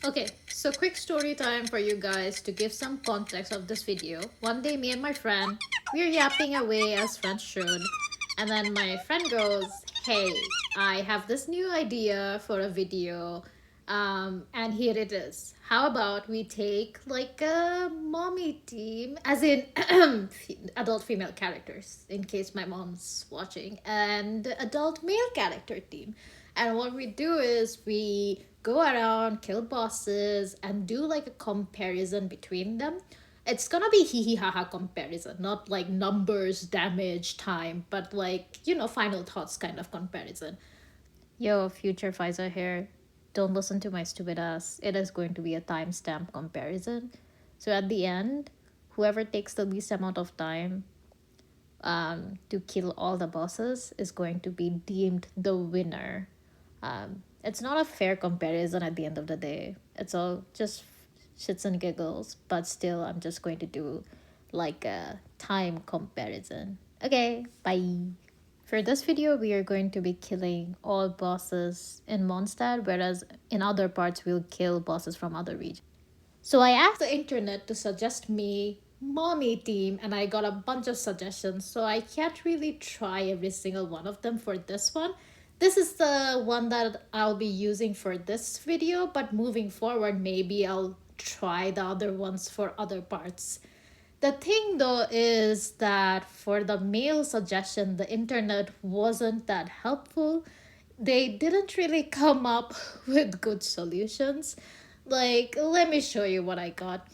Okay, so quick story time for you guys to give some context of this video. One day, me and my friend, we're yapping away as friends should, and then my friend goes, "Hey, I have this new idea for a video, and here it is. How about we take like a mommy team, as in adult female characters, in case my mom's watching, and adult male character team." And what we do is we go around, kill bosses, and do like a comparison between them. It's gonna be hee hee ha ha comparison, not like numbers, damage, time, but like, final thoughts kind of comparison. Yo, future Pfizer here. Don't listen to my stupid ass. It is going to be a timestamp comparison. So at the end, whoever takes the least amount of time to kill all the bosses is going to be deemed the winner. It's not a fair comparison at the end of the day. It's all just shits and giggles, but still, I'm just going to do like a time comparison. Okay, bye. For this video, we are going to be killing all bosses in Mondstadt, whereas in other parts, we'll kill bosses from other regions. So I asked the internet to suggest me mommy team, and I got a bunch of suggestions, so I can't really try every single one of them for this one. This is the one that I'll be using for this video, but moving forward, maybe I'll try the other ones for other parts. The thing though is that for the male suggestion, the internet wasn't that helpful. They didn't really come up with good solutions. Like, let me show you what I got.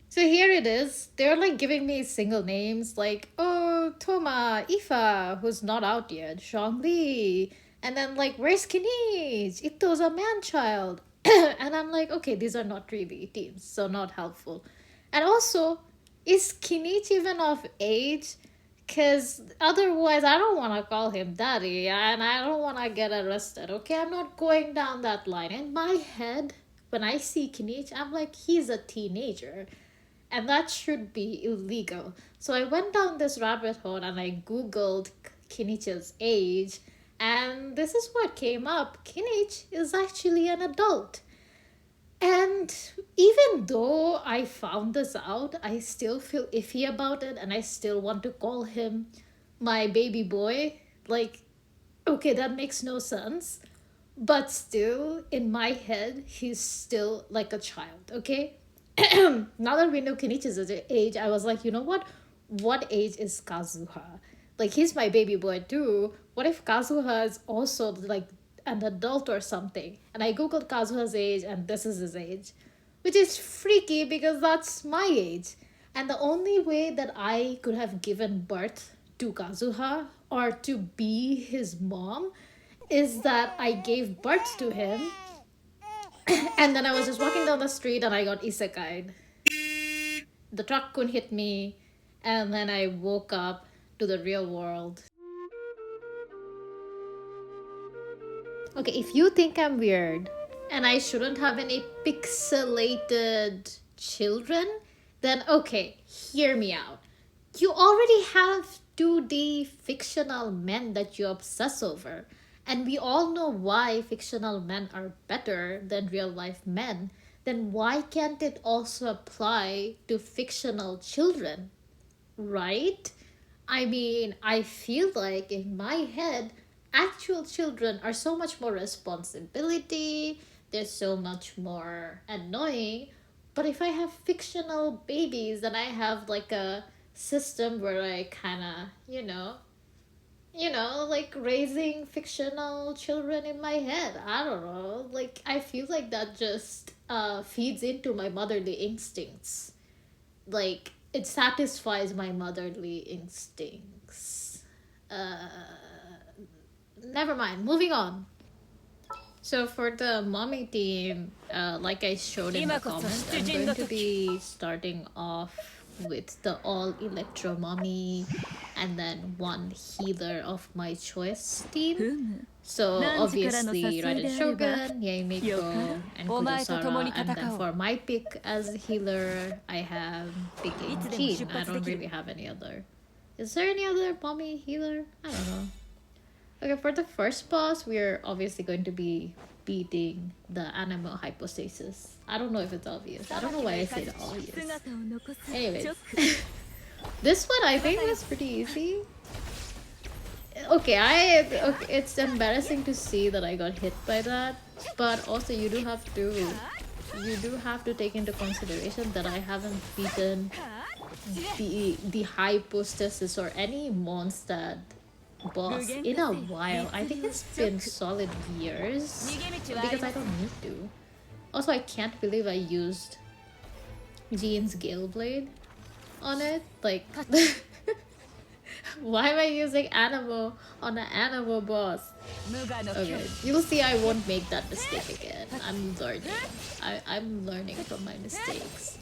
So here it is. They're like giving me single names like, oh, Thoma, Ifa, who's not out yet, Zhongli. And then like, where's Kinich? Ito's a man-child. And I'm like, okay, these are not really teams, so not helpful. And also, is Kinich even of age? Because otherwise, I don't want to call him daddy and I don't want to get arrested, okay? I'm not going down that line. In my head, when I see Kinich, I'm like, he's a teenager. And that should be illegal. So I went down this rabbit hole and I googled Kinich's age, and this is what came up. Kinich is actually an adult. And even though I found this out, I still feel iffy about it and I still want to call him my baby boy. Like, okay, that makes no sense. But still, in my head, he's still like a child, okay? Now that we know Kenichi's age, I was like, you know what? What age is Kazuha? Like, he's my baby boy too. What if Kazuha is also like an adult or something? And I googled Kazuha's age, and this is his age, which is freaky because that's my age. And the only way that I could have given birth to Kazuha or to be his mom is that I gave birth to him and then I was just walking down the street and I got isekai'd. The truck couldn't hit me, and then I woke up to the real world. Okay, if you think I'm weird and I shouldn't have any pixelated children, then okay, hear me out. You already have 2D fictional men that you obsess over. And we all know why fictional men are better than real life men. Then why can't it also apply to fictional children? Right? I mean, I feel like in my head, actual children are so much more responsibility, they're so much more annoying. But if I have fictional babies, then I have like a system where I kind of, like raising fictional children in my head. I don't know. Like, I feel like that just feeds into my motherly instincts. Like, it satisfies my motherly instincts. Never mind. Moving on. So for the mommy team, like I showed in the comments, I'm going to be starting off with the all electro mommy and then one healer of my choice team. So obviously Raiden Shogun, Miko, and Kujou Sara, and then for my pick as a healer, I have picking Jean. I don't really have any other. Is there any other mommy healer? I don't know. Okay, for the first boss, we're obviously going to be beating the animal hypostasis. I don't know if it's obvious. I don't know why I say the obvious. Anyways, this one I think was pretty easy. Okay, it's embarrassing to see that I got hit by that, but also you do have to take into consideration that I haven't beaten the hypostasis or any Mondstadt boss in a while. I think it's been solid years because I don't need to. Also, I can't believe I used Jean's Gale Blade on it. Like, why am I using Animo on an Animo boss? Okay, you'll see I won't make that mistake again. I'm learning. I'm learning from my mistakes.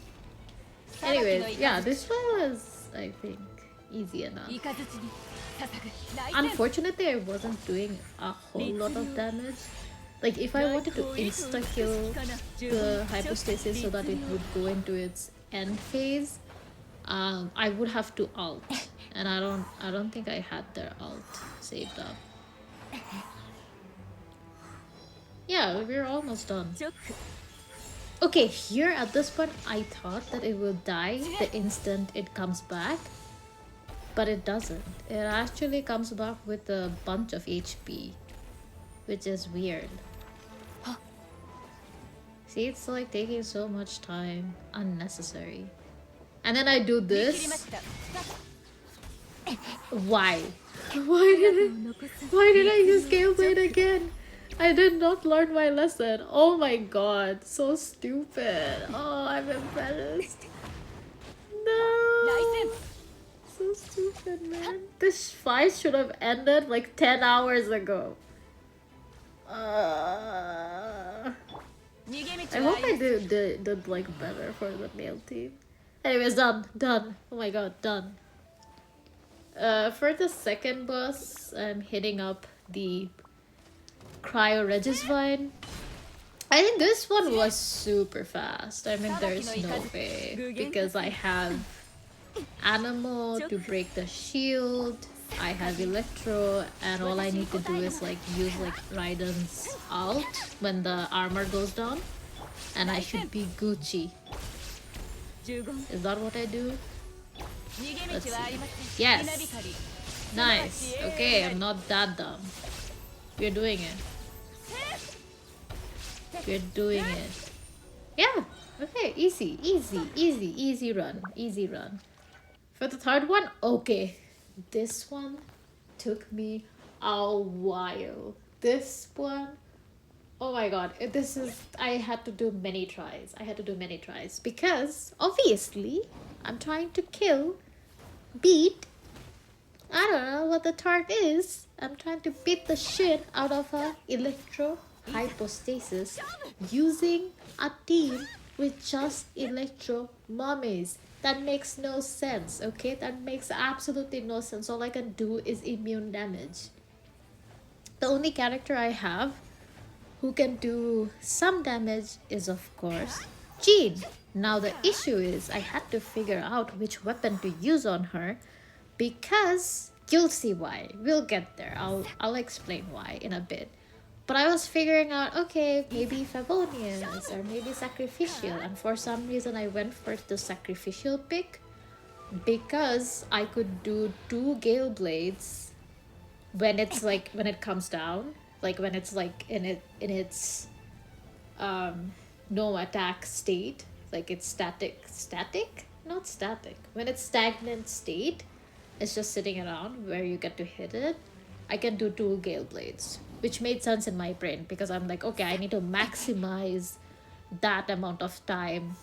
Anyways, yeah, this one was, I think, easy enough. Unfortunately, I wasn't doing a whole lot of damage. Like, if I wanted to insta-kill the hypostasis so that it would go into its end phase, I would have to ult, and I don't think I had their ult saved up. Yeah, we're almost done. Okay, here at this point, I thought that it will die the instant it comes back, but it doesn't. It actually comes back with a bunch of HP, which is weird. See, it's like taking so much time, unnecessary. And then I do this. Why? Why did I use Gale Blade again? I did not learn my lesson. Oh my god, so stupid. Oh, I'm embarrassed. No. So stupid, man. This fight should have ended like 10 hours ago. I hope I did like better for the male team. Anyways, done. Oh my god, done. For the second boss, I'm hitting up the Cryo Regisvine. I think this one was super fast. I mean, there's no way because I have Animo to break the shield, I have Electro, and all I need to do is like use like Raiden's ult when the armor goes down, and I should be Gucci. Is that what I do? Let's see. Yes! Nice! Okay, I'm not that dumb. We're doing it. We're doing it. Yeah! Okay, easy run. For the third one, okay. This one took me a while. This one, oh my god, I had to do many tries. Because obviously I'm trying to beat, I don't know what the target is. I'm trying to beat the shit out of a Electro hypostasis using a team with just Electro mommies. That makes no sense, okay? That makes absolutely no sense. All I can do is immune damage. The only character I have who can do some damage is, of course, Jean. Now the issue is I had to figure out which weapon to use on her because you'll see why. We'll get there. I'll explain why in a bit. But I was figuring out, okay, maybe Favonius or maybe Sacrificial, and for some reason I went for the Sacrificial pick because I could do 2 Gale Blades when it's like when it comes down, like when it's like in its no attack state, like it's not static, when it's stagnant state, it's just sitting around where you get to hit it. I can do 2 Gale Blades, which made sense in my brain because I'm like, okay, I need to maximize that amount of time,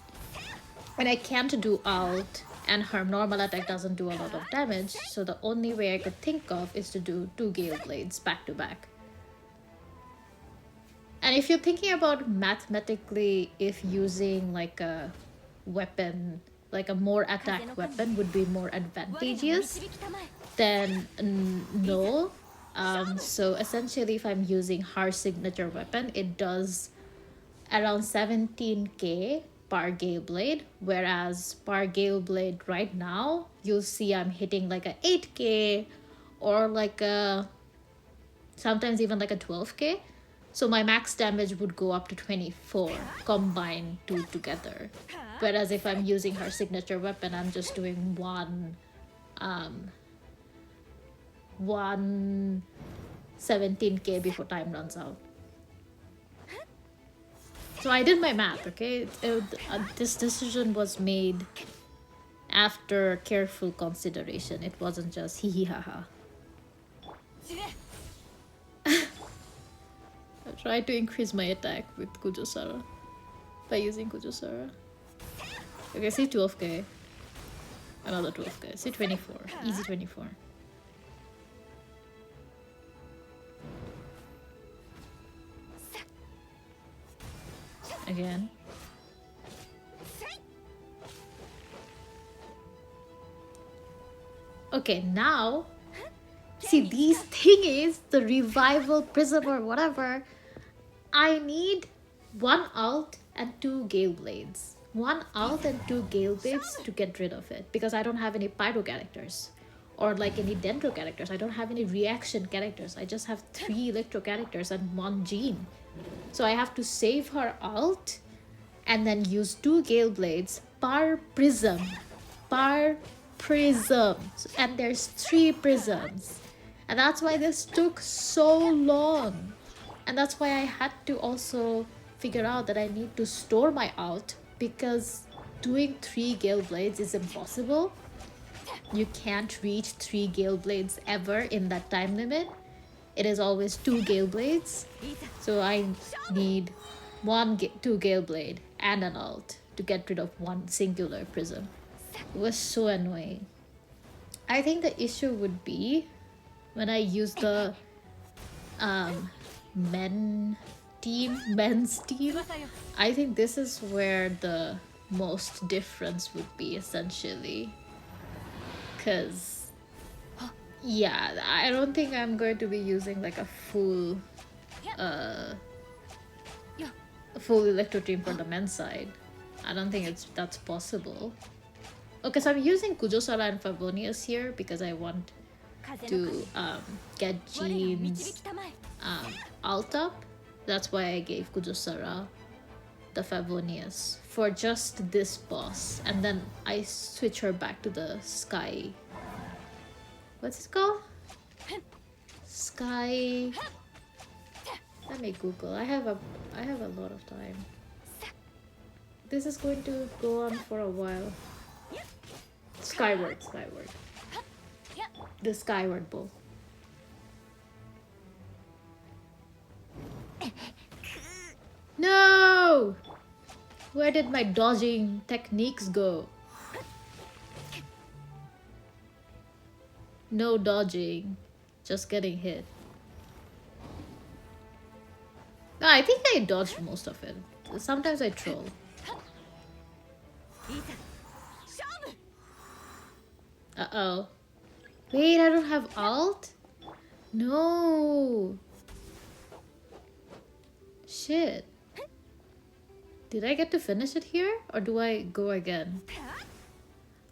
and I can't do ult, and her normal attack doesn't do a lot of damage, so the only way I could think of is to do 2 Gale Blades back to back. And if you're thinking about mathematically, if using like a weapon, like a more attack weapon would be more advantageous, then no. So essentially, if I'm using her signature weapon, it does around 17k per Gale Blade, whereas per Gale Blade right now, you'll see I'm hitting like a 8k or like a sometimes even like a 12k. So my max damage would go up to 24, combine two together. Whereas if I'm using her signature weapon, I'm just doing one 17k before time runs out. So I did my math, okay? This decision was made after careful consideration. It wasn't just hee hee ha ha. I tried to increase my attack with Kujou Sara by using Kujou Sara. Okay, see 12k. Another 12k. See 24. Easy 24. Again. Okay, now see these thingies, the revival prism or whatever. I need one alt and 2 gale blades. One alt and 2 gale blades to get rid of it because I don't have any pyro characters or like any dendro characters. I don't have any reaction characters. I just have 3 electro characters and 1 gene. So I have to save her alt and then use 2 gale blades per prism. Per prism. And there's 3 prisms. And that's why this took so long. And that's why I had to also figure out that I need to store my alt because doing 3 gale blades is impossible. You can't reach 3 gale blades ever in that time limit. It is always 2 gale blades. So I need 2 gale blade and an alt to get rid of one singular prism. It was so annoying. I think the issue would be when I use the men's team. I think this is where the most difference would be essentially. Because yeah, I don't think I'm going to be using like a full electro team for the men's side. I don't think that's possible. Okay, so I'm using Kujou, Sara and Favonius here because I want to get Jean's alt up. That's why I gave Kujou Sara the Favonius for just this boss, and then I switch her back to the Sky. What's it called? Sky. Let me Google. I have a lot of time. This is going to go on for a while. Skyward. The Skyward Bow. No! Where did my dodging techniques go? No dodging, just getting hit. No, I think I dodged most of it. Sometimes I troll. Uh-oh. Wait, I don't have alt? No. Shit. Did I get to finish it here? Or do I go again?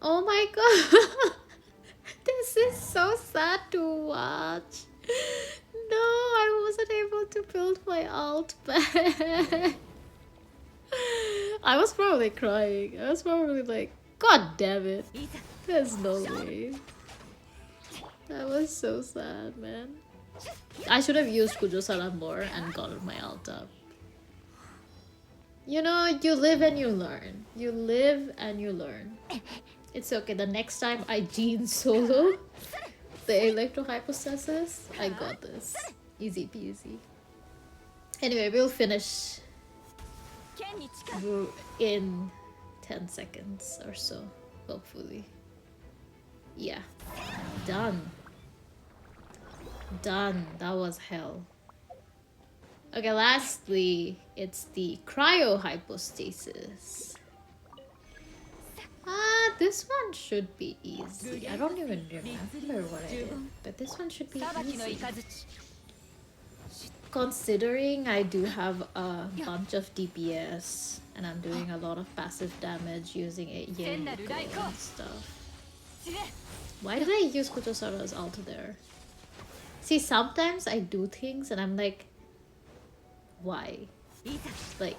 Oh my god. This is so sad to watch. No, I wasn't able to build my alt back. I was probably crying. I was probably like, God damn it. There's no way. That was so sad, man. I should have used Kujou Sara more and gotten my alt up. You know, you live and you learn. You live and you learn. It's okay. The next time I gene solo the electro hypostasis, I got this. Easy peasy. Anyway, we'll finish in 10 seconds or so, hopefully. Yeah. Done. Done. That was hell. Okay, lastly, it's the cryo hypostasis. This one should be easy. I don't even remember what I did, but this one should be easy. Considering I do have a bunch of DPS and I'm doing a lot of passive damage using a Miko and stuff. Why did I use Kujou Sara's ult there? See, sometimes I do things and I'm like, Why? Like,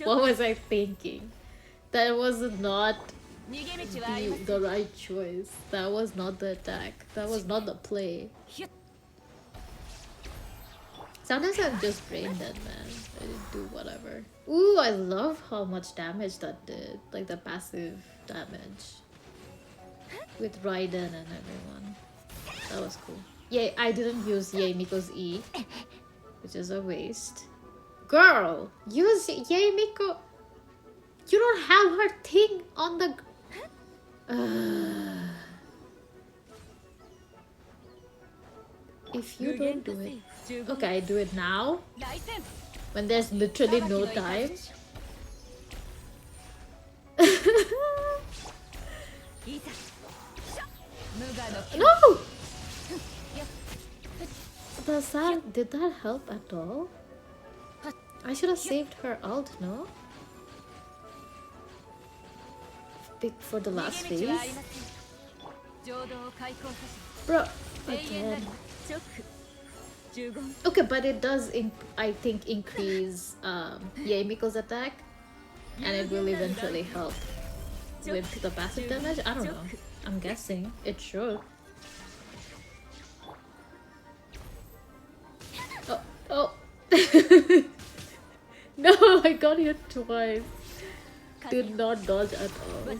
what was I thinking? That was not the right choice. That was not the attack. That was not the play. Sometimes I'm just brain dead, man. I do whatever. Ooh, I love how much damage that did. Like the passive damage. With Raiden and everyone. That was cool. Yay, I didn't use Yay Miko's E. Which is a waste. Girl! Use Yay Miko! You don't have her thing on the... If you don't do it... Okay, I do it now. When there's literally no time. No! Did that help at all? I should have saved her ult, no? For the last phase? Bro, again. Okay, but it does, I think, increase Yae Miko's attack. And it will eventually help with the passive damage? I don't know. I'm guessing it should. Oh. No, I got hit twice. Did not dodge at all.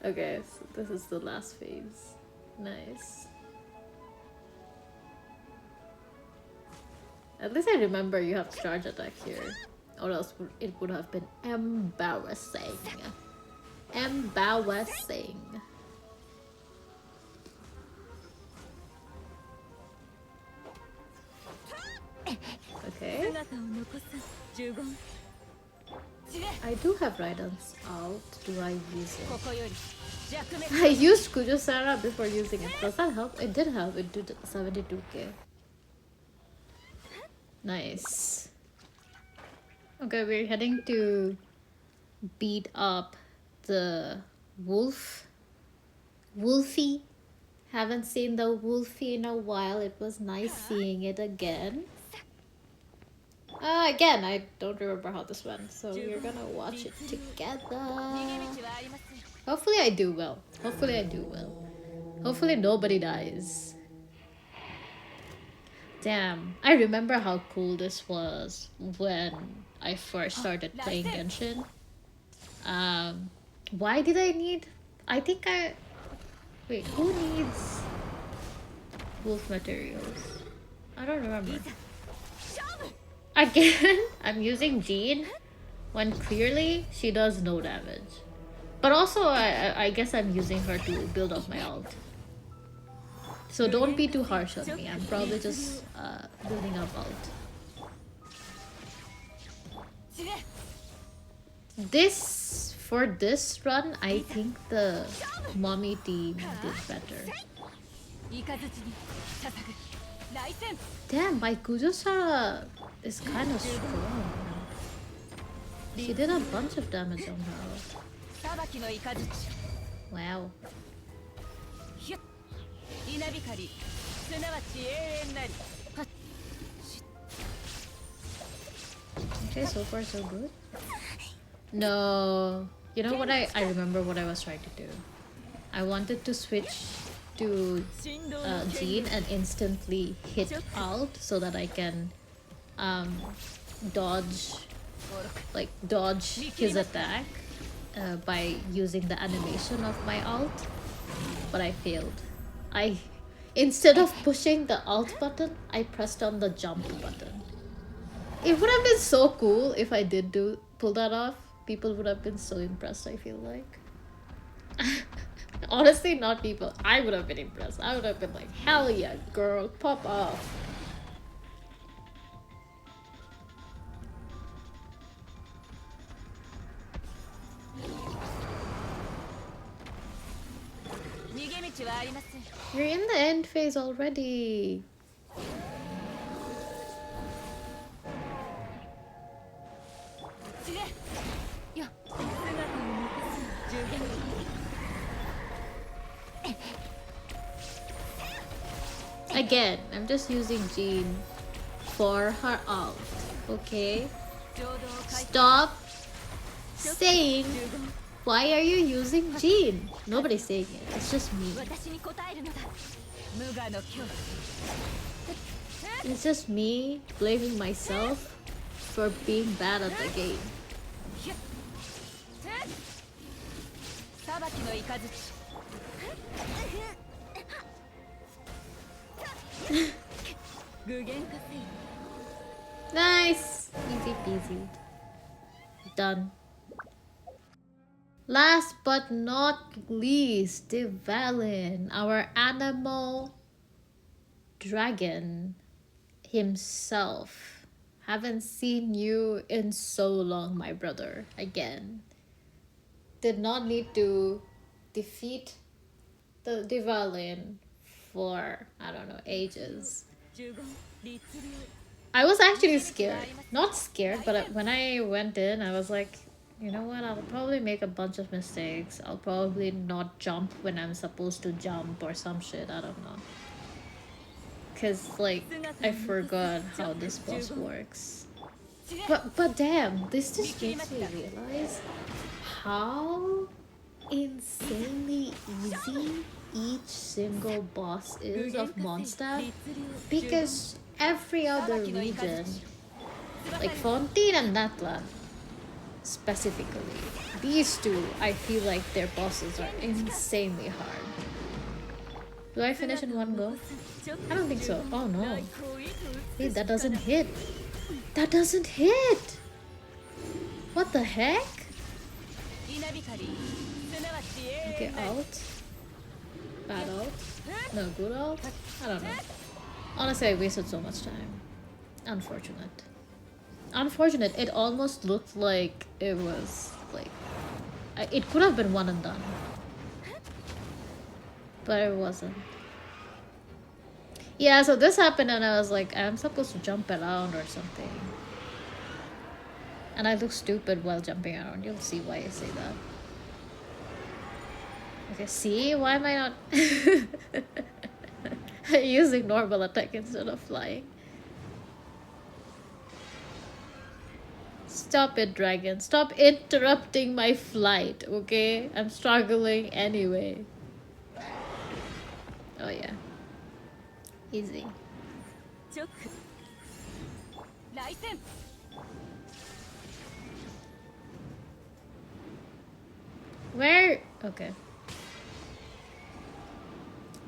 Okay, so this is the last phase. Nice. At least I remember you have charge attack here. Or else it would have been embarrassing. Embarrassing. Okay. I do have Raiden's out. Do I use it? I used Kujou Sara before using it. Does that help? It did help. It did 72k. Nice. Okay, we're heading to beat up the wolf. Wolfie. Haven't seen the Wolfie in a while. It was nice seeing it again. Again, I don't remember how this went, so we're gonna watch it together. Hopefully I do well. Hopefully I do well. Hopefully nobody dies. Damn, I remember how cool this was when I first started playing Genshin. Why did I need... Wait, who needs wolf materials? I don't remember. Again, I'm using Jean when clearly she does no damage. But also, I guess I'm using her to build up my ult. So don't be too harsh on me. I'm probably just building up ult. For this run, I think the mommy team did better. Damn, my Kujou Sara is kind of strong. She did a bunch of damage on her. Wow. Okay, so far so good. No. You know what I remember what I was trying to do. I wanted to switch to Jean and instantly hit alt so that I can dodge his attack by using the animation of my alt, but I failed. Instead of pushing the alt button, I pressed on the jump button. It would have been so cool if I did pull that off. People would have been so impressed, I feel like. Honestly, not people. I would have been impressed. I would have been like, hell yeah, girl, pop off. You're in the end phase already. Again, I'm just using Jean for her ult. Okay? Stop saying, why are you using Jean? Nobody's saying it. It's just me. It's just me blaming myself for being bad at the game. Nice! Easy peasy. Done. Last but not least, Devalin, our animal dragon himself. Haven't seen you in so long, my brother. Again. Did not need to defeat the Devalin for, I don't know, ages. I was actually scared. Not scared, but when I went in, I was like, you know what, I'll probably make a bunch of mistakes. I'll probably not jump when I'm supposed to jump or some shit, I don't know. Cause like, I forgot how this boss works. But damn, this just makes me realize how insanely easy each single boss is of Mondstadt, because every other region, like Fontaine and Natla specifically, these two, I feel like their bosses are insanely hard. Do I finish in one go? I don't think so. Oh no. Wait, that doesn't hit. That doesn't hit! What the heck? Okay, out. Bad out. No, good out. I don't know. Honestly, I wasted so much time. Unfortunate. Unfortunate. It almost looked like it was like... it could have been one and done. But it wasn't. Yeah, so this happened and I was like, I'm supposed to jump around or something. And I look stupid while jumping around. You'll see why I say that. Okay, see? Why am I not using normal attack instead of flying? Stop it, dragon. Stop interrupting my flight, okay? I'm struggling anyway. Oh yeah. Easy. Where? Okay.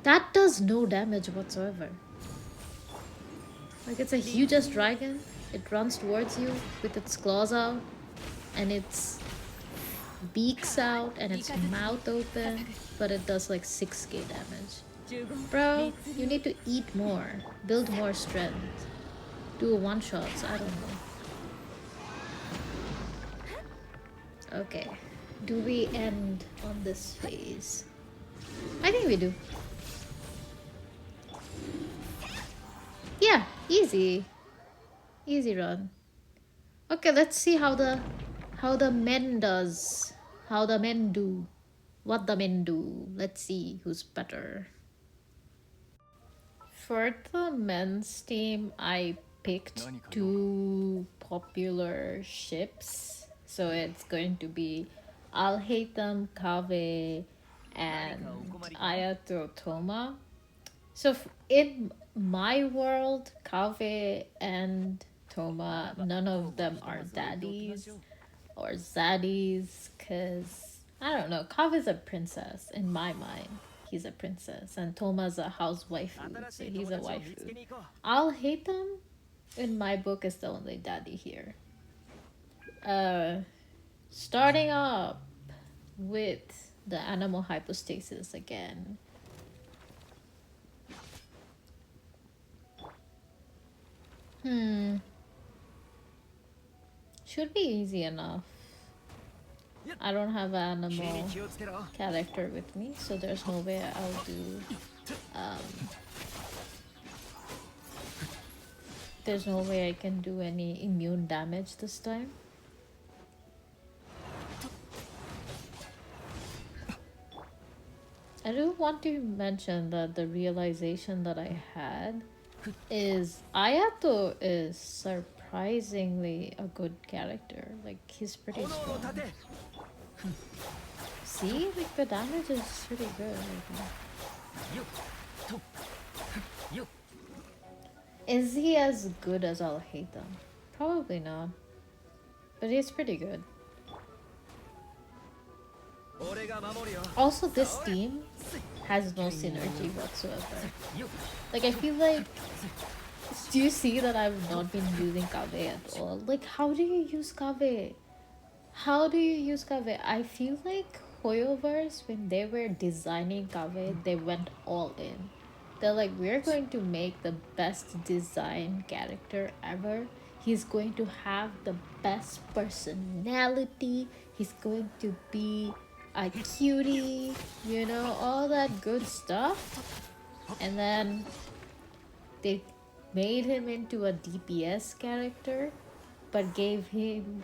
That does no damage whatsoever. Like, it's a huge-ass dragon. It runs towards you with its claws out and its beaks out and its mouth open, but it does like 6k damage. Bro, you need to eat more, build more strength, do one-shots, I don't know. Okay, do we end on this phase? I think we do. Yeah, easy. Easy run. Okay, let's see how the men does. How the men do. What the men do. Let's see who's better. For the men's team, I picked 2 popular ships. So it's going to be Alhaitham, Kaveh, and Ayato Thoma. So in my world, Kaveh and Thoma, none of them are daddies or zaddies, because I don't know, Kaveh's a princess in my mind. He's a princess, and Thoma's a housewife, so he's a waifu. Alhaitham in my book is the only daddy here. Starting up with the animal hypostasis again. Should be easy enough. I don't have an animal character with me, so there's no way I'll do there's no way I can do any immune damage this time. I do want to mention that the realization that I had is Ayato is surprisingly a good character. Like, he's pretty strong. See? Like, the damage is pretty good, I think. Is he as good as Alhaitham? Probably not. But he's pretty good. Also, this team has no synergy whatsoever. Like, I feel like... Do you see that I've not been using Kaveh at all? Like, how do you use Kaveh? How do you use Kaveh? I feel like Hoyoverse, when they were designing Kaveh, they went all in. They're like, we're going to make the best design character ever. He's going to have the best personality. He's going to be a cutie, you know, all that good stuff. And then they made him into a DPS character, but gave him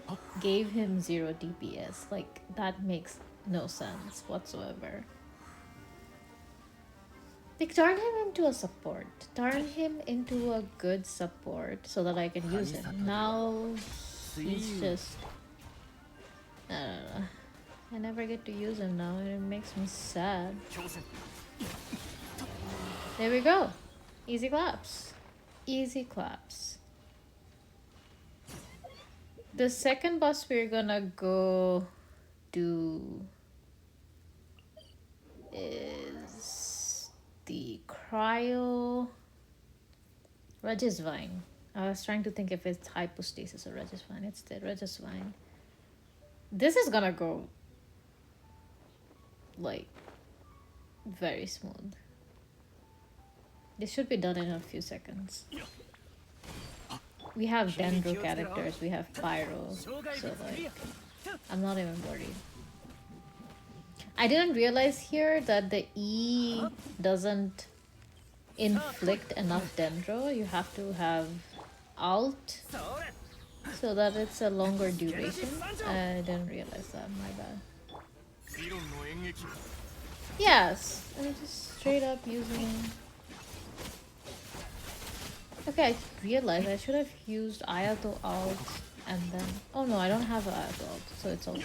0 DPS. Like, that makes no sense whatsoever. Like, turn him into a support. Turn him into a good support so that I can use him. Now he's just... I don't know. I never get to use him now and it makes me sad. There we go. Easy claps. Easy claps. The second boss we're gonna go do is the Cryo Regisvine. I was trying to think if it's Hypostasis or Regisvine. It's the Regisvine. This is gonna go like very smooth. This should be done in a few seconds. We have Dendro characters, we have Pyro, so like, I'm not even worried. I didn't realize here that the E doesn't inflict enough Dendro. You have to have Alt so that it's a longer duration. I didn't realize that, my bad. Yes, I'm just straight up using... Okay, I realized I should have used Ayato Alt and then... Oh no, I don't have Ayato Alt, so it's all good.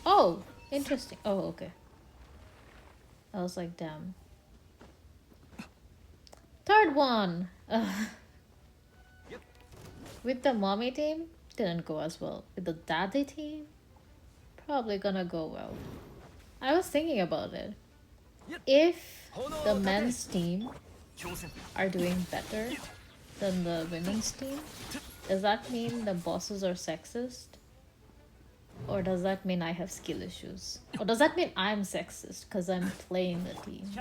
Oh, interesting. Oh, okay. I was like, damn. Third one! With the mommy team, didn't go as well. With the daddy team, probably gonna go well. I was thinking about it. If the men's team are doing better than the women's team, does that mean the bosses are sexist? Or does that mean I have skill issues? Or does that mean I'm sexist because I'm playing the teams?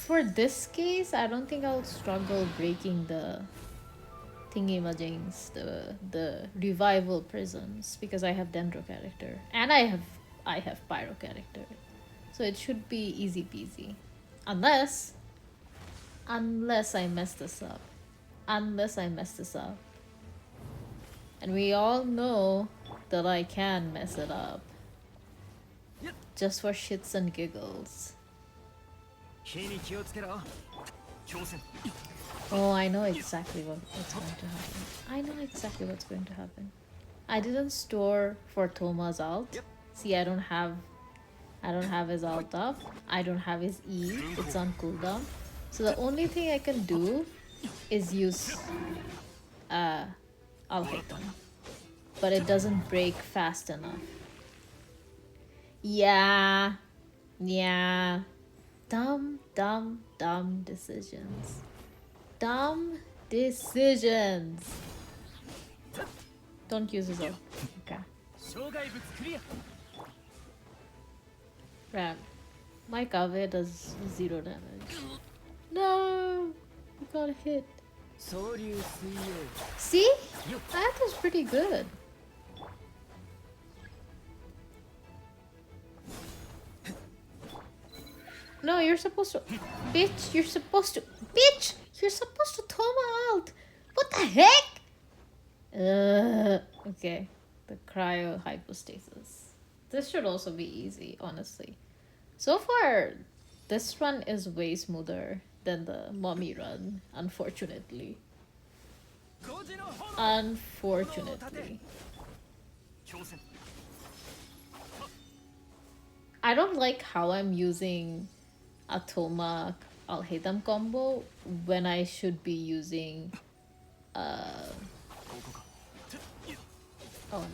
For this case, I don't think I'll struggle breaking the thingy-majings, the revival prisms, because I have Dendro character and I have Pyro character, so it should be easy peasy, unless I mess this up. And we all know that I can mess it up, just for shits and giggles. Oh, I know exactly what's going to happen. I didn't store for Thoma's alt. See, I don't have his alt up. I don't have his E. It's on cooldown. So the only thing I can do is use Alhaitham. But it doesn't break fast enough. Yeah. Dumb decisions. Don't use his ult. Okay. Rant. My Kaveh does 0 damage. No! We got hit. See? Ayato's pretty good. No, you're supposed to... Bitch, you're supposed to... Bitch! You're supposed to Thoma out! What the heck? Okay. The cryo hypostasis. This should also be easy, honestly. So far, this run is way smoother than the mommy run, unfortunately. Unfortunately. I don't like how I'm using a Thoma Alhaitham combo when I should be using oh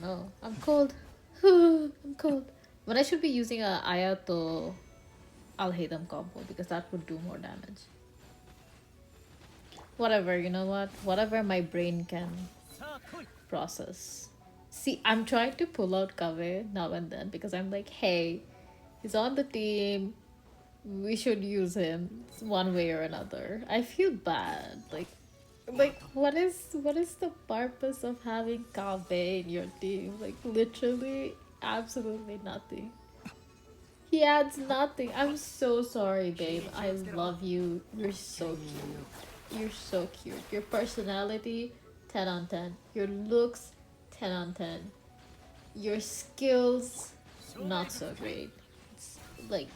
no, I'm cold. I'm cold. When I should be using a Ayato Alhaitham combo because that would do more damage. Whatever, you know what? Whatever my brain can process. See, I'm trying to pull out Kaveh now and then because I'm like, hey, he's on the team. We should use him one way or another. I feel bad. Like what is the purpose of having Kaveh in your team? Like literally absolutely nothing. He adds nothing. I'm so sorry, babe. I love you. You're so cute. You're so cute. Your personality, 10 on 10. Your looks, 10 on 10. Your skills, not so great. It's like...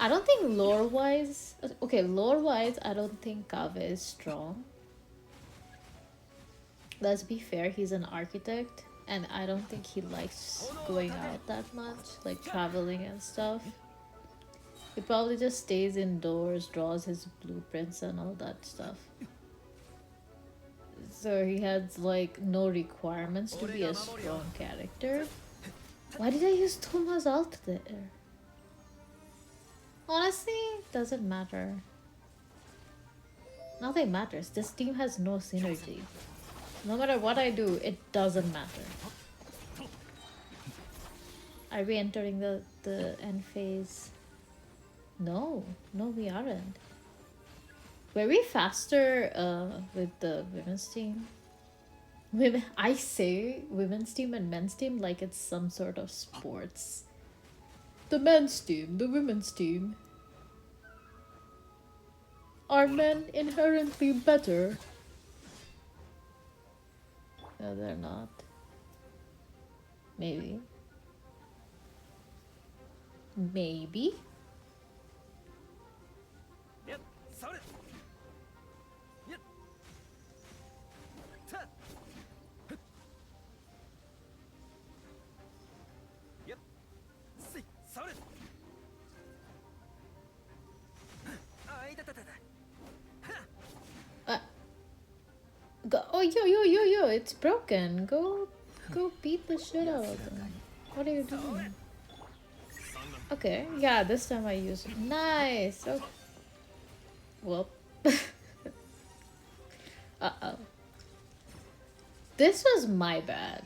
I don't think lore-wise... Okay, lore-wise, I don't think Kaveh is strong. Let's be fair, he's an architect. And I don't think he likes going out that much. Like, traveling and stuff. He probably just stays indoors, draws his blueprints and all that stuff. So he has, like, no requirements to be a strong character. Why did I use Thoma's ult there? Honestly, doesn't matter. Nothing matters. This team has no synergy. No matter what I do, it doesn't matter. Are we entering the end phase? No, we aren't. Were we faster with the women's team? I say women's team and men's team like it's some sort of sports. The men's team, the women's team. Are men inherently better? No, they're not. Maybe. Maybe? Yep. Yep. Go, oh, yo, it's broken. Go beat the shit out of them. What are you doing? Okay, yeah, this time I use it. Nice! Oh. Well. Uh-oh. This was my bad.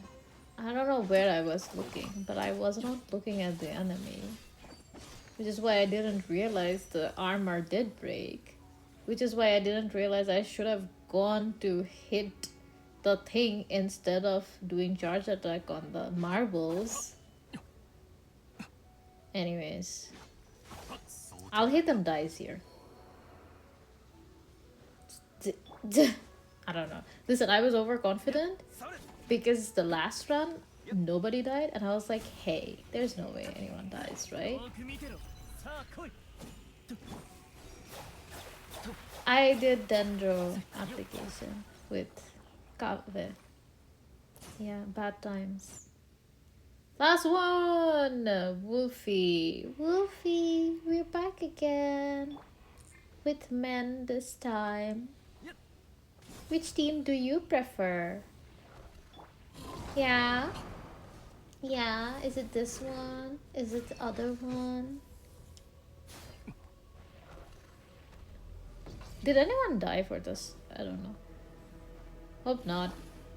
I don't know where I was looking, but I was not looking at the enemy. Which is why I didn't realize the armor did break. Which is why I didn't realize I should have gone to hit the thing instead of doing charge attack on the marbles. Anyways. Alhaitham dies here. I don't know. Listen, I was overconfident because the last run, nobody died. And I was like, hey, there's no way anyone dies, right? I did Dendro application with Kaveh. Yeah, bad times. Last one! Wolfie. Wolfie, we're back again. With men this time. Which team do you prefer? Yeah? Yeah, is it this one? Is it the other one? Did anyone die for this? I don't know. Hope not.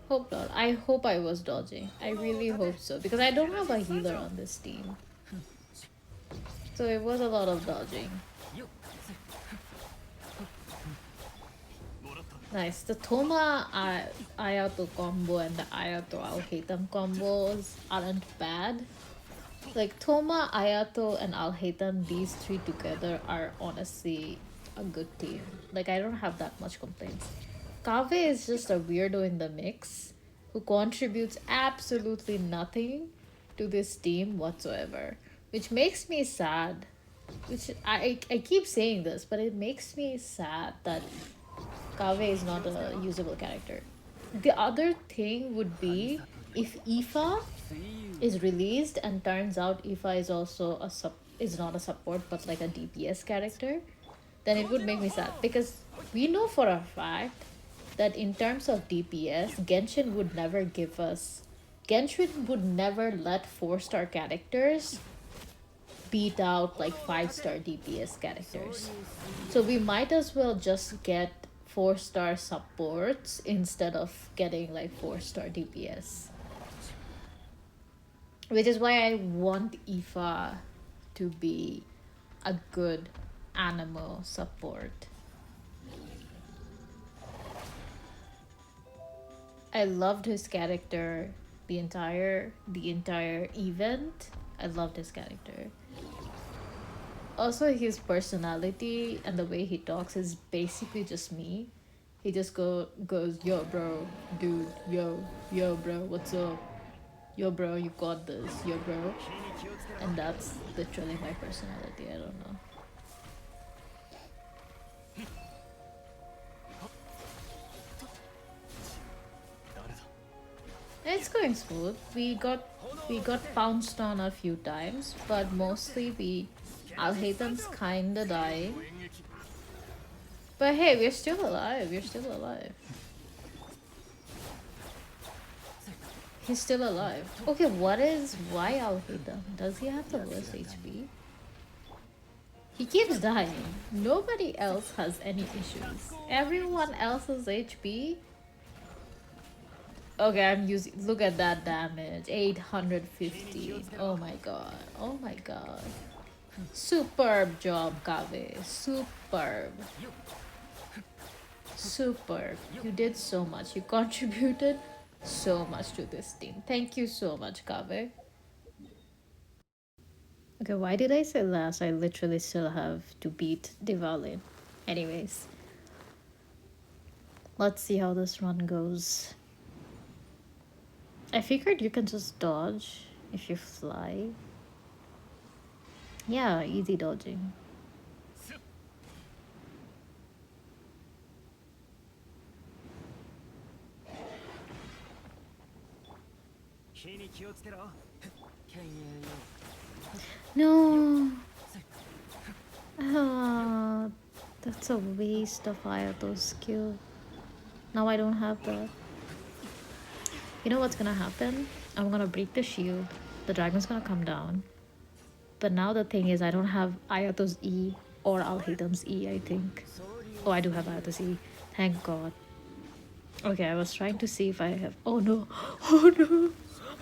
Hope not. I hope I was dodging. I really hope so. Because I don't have a healer on this team. So it was a lot of dodging. Nice. The Thoma Ayato combo and the Ayato Alhaitham combos aren't bad. Like Thoma, Ayato, and Alhaitham, these three together are honestly a good team. Like I don't have that much complaints. Kaveh is just a weirdo in the mix who contributes absolutely nothing to this team whatsoever, which makes me sad. Which I keep saying this, but it makes me sad that Kaveh is not a usable character. The other thing would be if Aoife is released and turns out Aoife is also is not a support but like a DPS character, then it would make me sad because we know for a fact that in terms of DPS, Genshin would never let 4-star characters beat out like 5-star DPS characters. So we might as well just get 4-star supports instead of getting like 4-star DPS. Which is why I want Aoife to be a good Anemo support. I loved his character the entire event. I loved his character. Also, his personality and the way he talks is basically just me. He just goes, yo, bro, dude, yo, bro, what's up? Yo, bro, you got this, yo, bro. And that's literally my personality, I don't know. It's going smooth. We got pounced on a few times, but mostly Alhaitham's kinda dying. But hey, we're still alive. We're still alive. He's still alive. Okay, why Alhaitham? Does he have the worst HP? He keeps dying. Nobody else has any issues. Everyone else's HP. Okay, I'm using. Look at that damage. 850. Oh my god. Oh my god. Superb job, Kaveh. Superb. Superb. You did so much. You contributed so much to this team. Thank you so much, Kaveh. Okay, why did I say last? I literally still have to beat Diwali. Anyways. Let's see how this run goes. I figured you can just dodge if you fly. Yeah, easy dodging. No! Ah, that's a waste of Ayato's skill. Now I don't have that. You know what's gonna happen? I'm gonna break the shield. The dragon's gonna come down. But now the thing is I don't have Ayato's E or Alhaitham's E, I think. Oh, I do have Ayato's E. Thank God. Okay, I was trying to see if I have... Oh no! Oh no!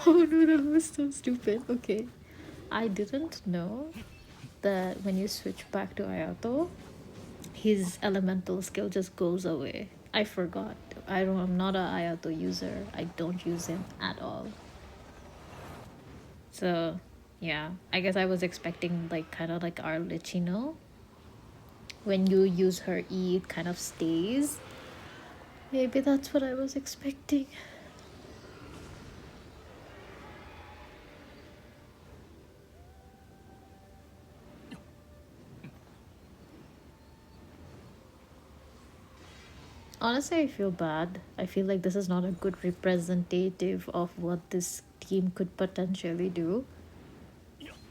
Oh no, that was so stupid. Okay. I didn't know that when you switch back to Ayato, his elemental skill just goes away. I forgot. I'm not a Ayato user. I don't use him at all. So, yeah. I guess I was expecting like kind of like our Lichino. When you use her E, it kind of stays. Maybe that's what I was expecting. Honestly, I feel bad. I feel like this is not a good representative of what this team could potentially do.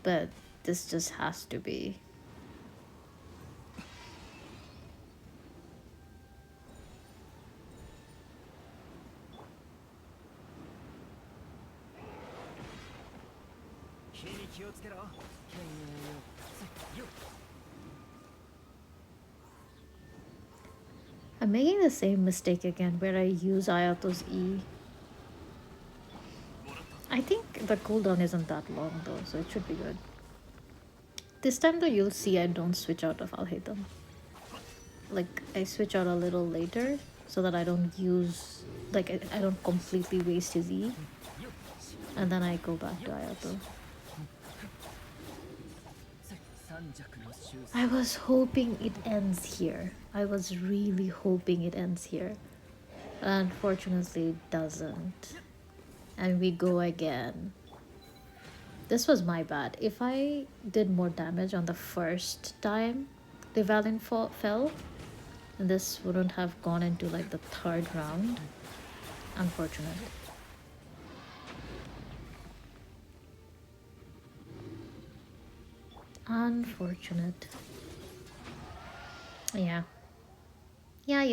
But this just has to be. I'm making the same mistake again where I use Ayato's E. I think the cooldown isn't that long though, so it should be good. This time though, you'll see I don't switch out of Alhaitham. Like, I switch out a little later so that I don't use, like, I don't completely waste his E. And then I go back to Ayato. I was hoping it ends here. I was really hoping it ends here. Unfortunately, it doesn't. And we go again. This was my bad. If I did more damage on the first time the Valiant fell, and this wouldn't have gone into like the third round. Unfortunate. Unfortunate. Yeah. Yeah.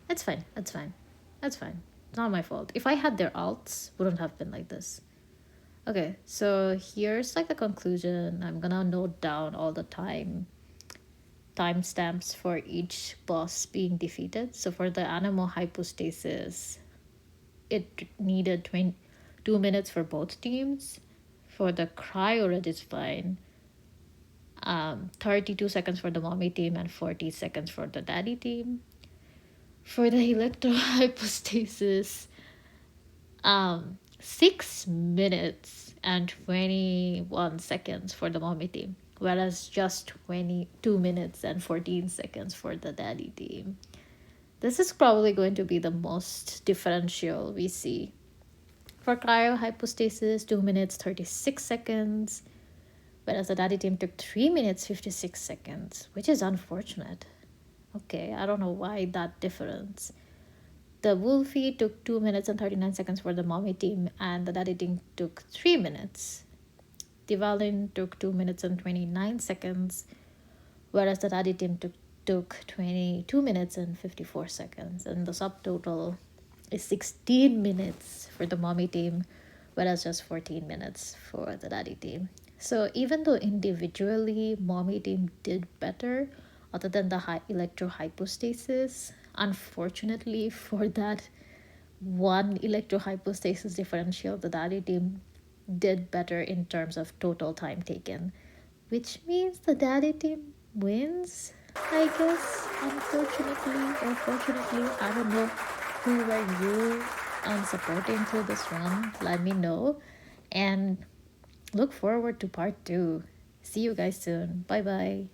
It's fine. It's fine. It's fine. It's not my fault. If I had their alts, wouldn't have been like this. Okay, so here's like the conclusion. I'm gonna note down all the timestamps for each boss being defeated. So for the animal hypostasis, it needed 2 minutes for both teams. For the cryo registine, 32 seconds for the mommy team and 40 seconds for the daddy team. For the electro hypostasis, 6 minutes and 21 seconds for the mommy team, whereas just 22 minutes and 14 seconds for the daddy team. This is probably going to be the most differential we see. For cryohypostasis, 2 minutes 36 seconds, whereas the daddy team took 3 minutes 56 seconds, which is unfortunate. Okay, I don't know why that difference. The Wolfie took 2 minutes and 39 seconds for the mommy team, and the daddy team took 3 minutes. The Valin took 2 minutes and 29 seconds, whereas the daddy team took 22 minutes and 54 seconds. And the subtotal is 16 minutes for the mommy team, whereas just 14 minutes for the daddy team. So even though individually mommy team did better, other than the high electrohypostasis, unfortunately for that one electrohypostasis differential, the daddy team did better in terms of total time taken, which means the daddy team wins, I guess. Unfortunately or fortunately, I don't know. Who were you supporting through this run? Let me know, and look forward to part 2. See you guys soon. Bye bye.